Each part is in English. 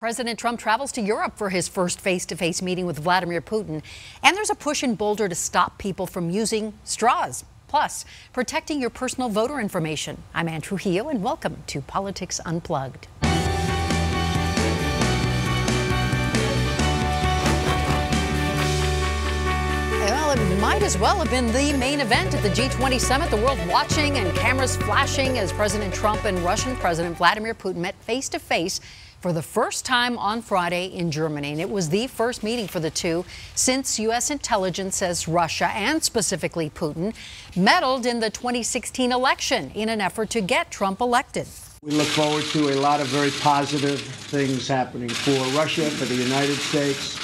President Trump travels to Europe for his first face-to-face meeting with Vladimir Putin. And there's a push in Boulder to stop people from using straws. Plus, protecting your personal voter information. I'm Ann Trujillo, and welcome to Politics Unplugged. Well, it might as well have been the main event at the G20 summit. The world watching and cameras flashing as President Trump and Russian President Vladimir Putin met face-to-face for the first time on Friday in Germany. And it was the first meeting for the two since U.S. intelligence says Russia, and specifically Putin, meddled in the 2016 election in an effort to get Trump elected. We look forward to a lot of very positive things happening for Russia, for the United States,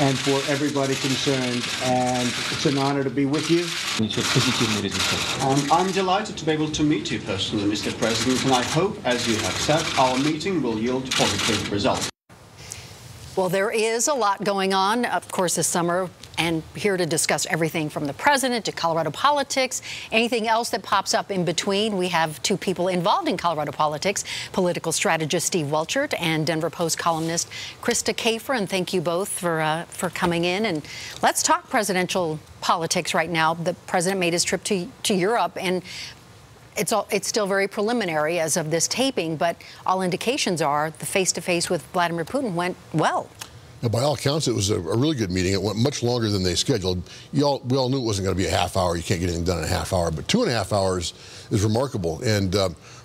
and for everybody concerned. And it's an honor to be with you. I'm delighted to be able to meet you personally, Mr. President, and I hope, as you have said, our meeting will yield positive results. Well, there is a lot going on, of course, this summer, and here to discuss everything from the president to Colorado politics, anything else that pops up in between. We have two people involved in Colorado politics, political strategist Steve Welchert and Denver Post columnist Krista Kafer. And thank you both for coming in. And let's talk presidential politics right now. The president made his trip to Europe, and it's still very preliminary as of this taping, but all indications are the face-to-face with Vladimir Putin went well. Now, by all accounts, it was a really good meeting. It went much longer than they scheduled. We all knew it wasn't going to be a half hour. You can't get anything done in a half hour, but 2.5 hours is remarkable. And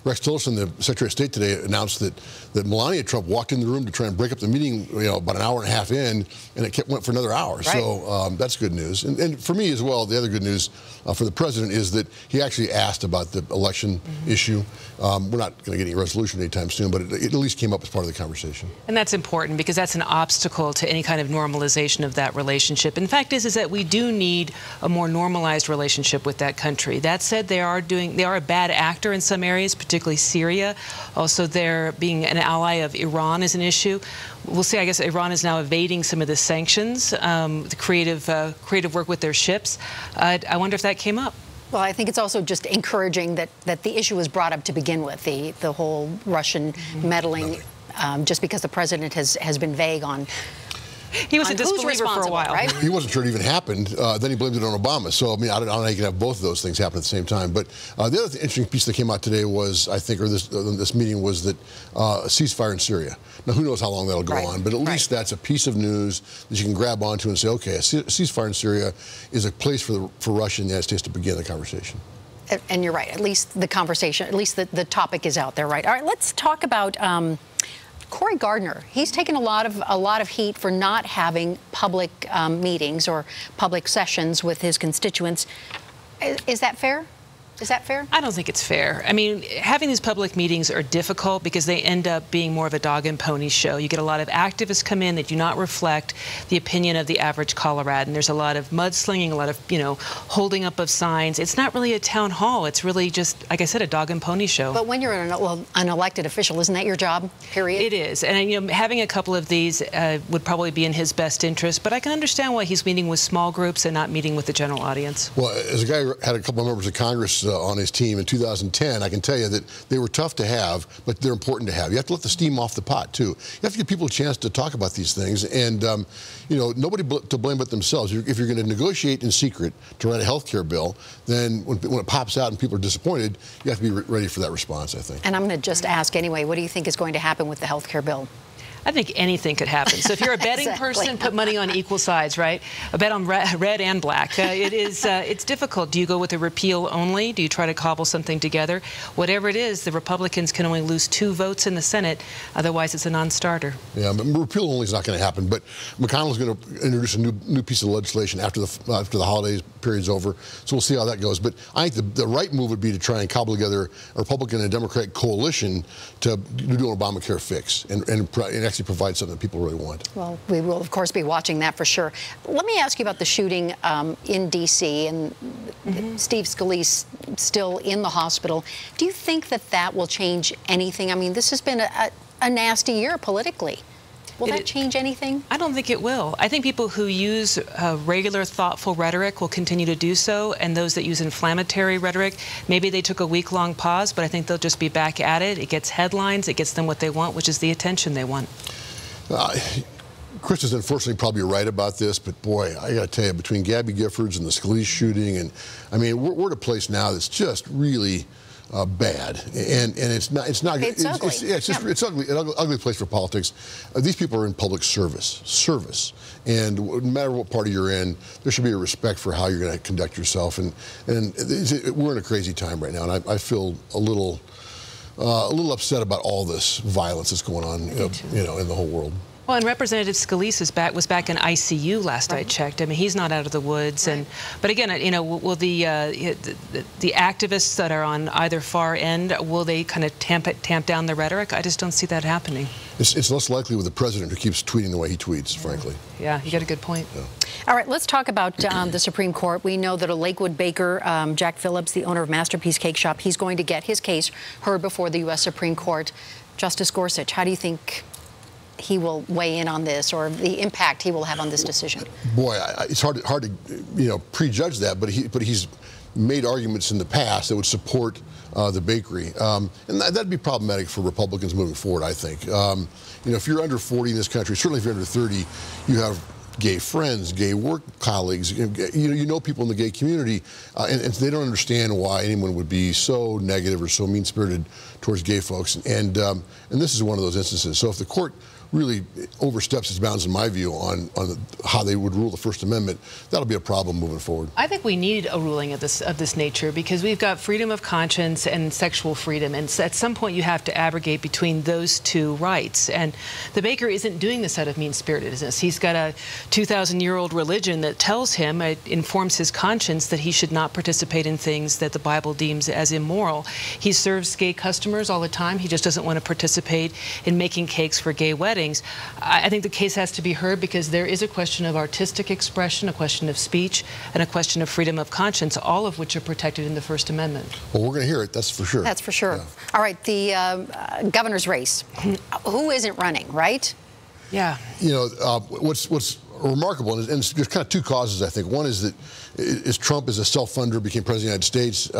Rex Tillerson, the Secretary of State today, announced that Melania Trump walked in the room to try and break up the meeting, about an hour and a half in, and it went for another hour. Right. So that's good news. And for me as well, the other good news for the president is that he actually asked about the election issue. We're not going to get any resolution anytime soon, but it at least came up as part of the conversation. And that's important because that's an obstacle to any kind of normalization of that relationship. And the fact is that we do need a more normalized relationship with that country. That said, they are a bad actor in some areas, particularly Syria. Also, they're being an ally of Iran is an issue. We'll see. I guess Iran is now evading some of the sanctions, the creative work with their ships. I wonder if that came up. Well, I think it's also just encouraging that the issue was brought up to begin with, the whole Russian meddling, just because the president has been vague on. He was a disbeliever for a while. Right? He wasn't sure it even happened. Then he blamed it on Obama. So, I mean, I don't know how you can have both of those things happen at the same time. But the other interesting piece that came out today was, I think, or this meeting was that a ceasefire in Syria. Now, who knows how long that'll go on, but at least that's a piece of news that you can grab onto and say, okay, a ceasefire in Syria is a place for Russia and the United States to begin the conversation. And you're right. At least the conversation, at least the topic is out there, right? All right, let's talk about Cory Gardner. He's taken a lot of heat for not having public meetings or public sessions with his constituents. Is that fair? Is that fair? I don't think it's fair. I mean, having these public meetings are difficult because they end up being more of a dog and pony show. You get a lot of activists come in that do not reflect the opinion of the average Coloradan. There's a lot of mudslinging, a lot of, holding up of signs. It's not really a town hall. It's really just, like I said, a dog and pony show. But when you're an elected official, isn't that your job, period? It is. And, having a couple of these would probably be in his best interest. But I can understand why he's meeting with small groups and not meeting with the general audience. Well, as a guy who had a couple of members of Congress on his team in 2010, I can tell you that they were tough to have, but they're important to have. You have to let the steam off the pot, too. You have to give people a chance to talk about these things, and, nobody to blame but themselves. If you're going to negotiate in secret to write a health care bill, then when it pops out and people are disappointed, you have to be ready for that response, I think. And I'm going to just ask anyway, what do you think is going to happen with the health care bill? I think anything could happen. So if you're a betting person, put money on equal sides, right? A bet on red and black. It's difficult. Do you go with a repeal only? Do you try to cobble something together? Whatever it is, the Republicans can only lose 2 votes in the Senate. Otherwise, it's a non-starter. Yeah, but repeal only is not going to happen. But McConnell's going to introduce a new piece of legislation after the holidays period's over. So we'll see how that goes. But I think the right move would be to try and cobble together a Republican and Democratic coalition to do an Obamacare fix and actually provide something that people really want. Well, we will, of course, be watching that for sure. Let me ask you about the shooting in D.C. and Steve Scalise still in the hospital. Do you think that will change anything? I mean, this has been a nasty year politically. Will that change anything? I don't think it will. I think people who use regular, thoughtful rhetoric will continue to do so, and those that use inflammatory rhetoric, maybe they took a week-long pause, but I think they'll just be back at it. It gets headlines. It gets them what they want, which is the attention they want. Krista's unfortunately probably right about this, but boy, I got to tell you, between Gabby Giffords and the Scalise shooting, and I mean, we're at a place now that's just really bad, and it's not good. It's ugly. It's ugly, an ugly place for politics. These people are in public service, and no matter what party you're in, there should be a respect for how you're going to conduct yourself. And we're in a crazy time right now, and I feel a little upset about all this violence that's going on, in the whole world. Well, and Representative Scalise was back in ICU last I checked. I mean, he's not out of the woods. Right. But again, will the activists that are on either far end, will they kind of tamp down the rhetoric? I just don't see that happening. It's less likely with the president who keeps tweeting the way he tweets, frankly. Yeah, you got a good point. Yeah. All right, let's talk about the Supreme Court. We know that a Lakewood baker, Jack Phillips, the owner of Masterpiece Cake Shop, he's going to get his case heard before the U.S. Supreme Court. Justice Gorsuch, how do you think he will weigh in on this, or the impact he will have on this decision? Boy, it's hard to prejudge that, but he's made arguments in the past that would support the bakery, and that'd be problematic for Republicans moving forward, I think. If you're under 40 in this country, certainly if you're under 30, you have gay friends, gay work colleagues, you know people in the gay community, and they don't understand why anyone would be so negative or so mean-spirited towards gay folks, and this is one of those instances. So if the court really oversteps its bounds, in my view, on how they would rule the First Amendment, that'll be a problem moving forward. I think we need a ruling of this nature, because we've got freedom of conscience and sexual freedom, and at some point you have to abrogate between those two rights. And the baker isn't doing this out of mean-spiritedness. He's got a 2,000-year-old religion that tells him, it informs his conscience, that he should not participate in things that the Bible deems as immoral. He serves gay customers all the time. He just doesn't want to participate in making cakes for gay weddings. I think the case has to be heard, because there is a question of artistic expression, a question of speech, and a question of freedom of conscience, all of which are protected in the First Amendment. Well, we're going to hear it, that's for sure. That's for sure. Yeah. All right, the governor's race. Who isn't running, right? Yeah. What's remarkable, and there's kind of two causes, I think. One is that Trump is a self-funder, became president of the United States.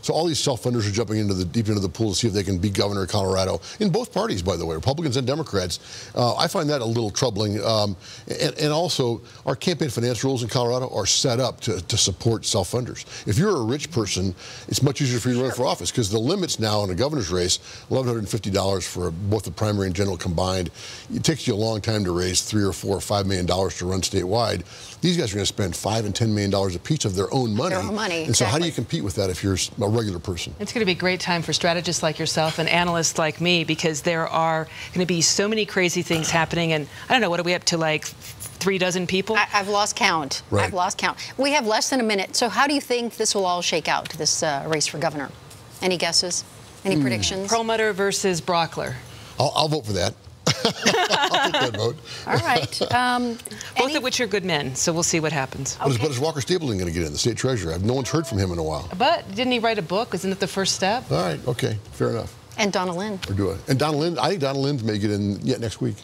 So all these self-funders are jumping deep into the pool to see if they can be governor of Colorado, in both parties, by the way, Republicans and Democrats. I find that a little troubling. And also, our campaign finance rules in Colorado are set up to support self-funders. If you're a rich person, it's much easier for you to run for office, because the limits now in a governor's race, $1,150 for both the primary and general combined. It takes you a long time to raise $3 or $4 or $5 million to run statewide. These guys are going to spend $5 and $10 million a piece of their own money. And so how do you compete with that if you're a regular person? It's going to be a great time for strategists like yourself and analysts like me, because there are going to be so many crazy things happening. And I don't know, what are we up to, like 3 dozen people? I've lost count. Right. I've lost count. We have less than a minute. So how do you think this will all shake out, this race for governor? Any guesses? Any predictions? Perlmutter versus Brockler. I'll vote for that. I'll take that vote. All right. Both of which are good men, so we'll see what happens. Okay. But is Walker Stapleton going to get in, the state treasurer? No one's heard from him in a while. But didn't he write a book? Isn't it the first step? All right, okay, fair enough. And Donna Lind. Or do it. And Donna Lind, I think Donna Lind may get in yet next week.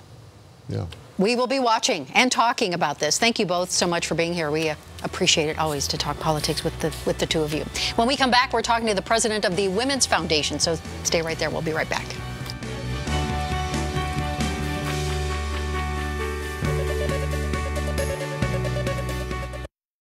Yeah. We will be watching and talking about this. Thank you both so much for being here. We appreciate it always to talk politics with the two of you. When we come back, we're talking to the president of the Women's Foundation, so stay right there. We'll be right back.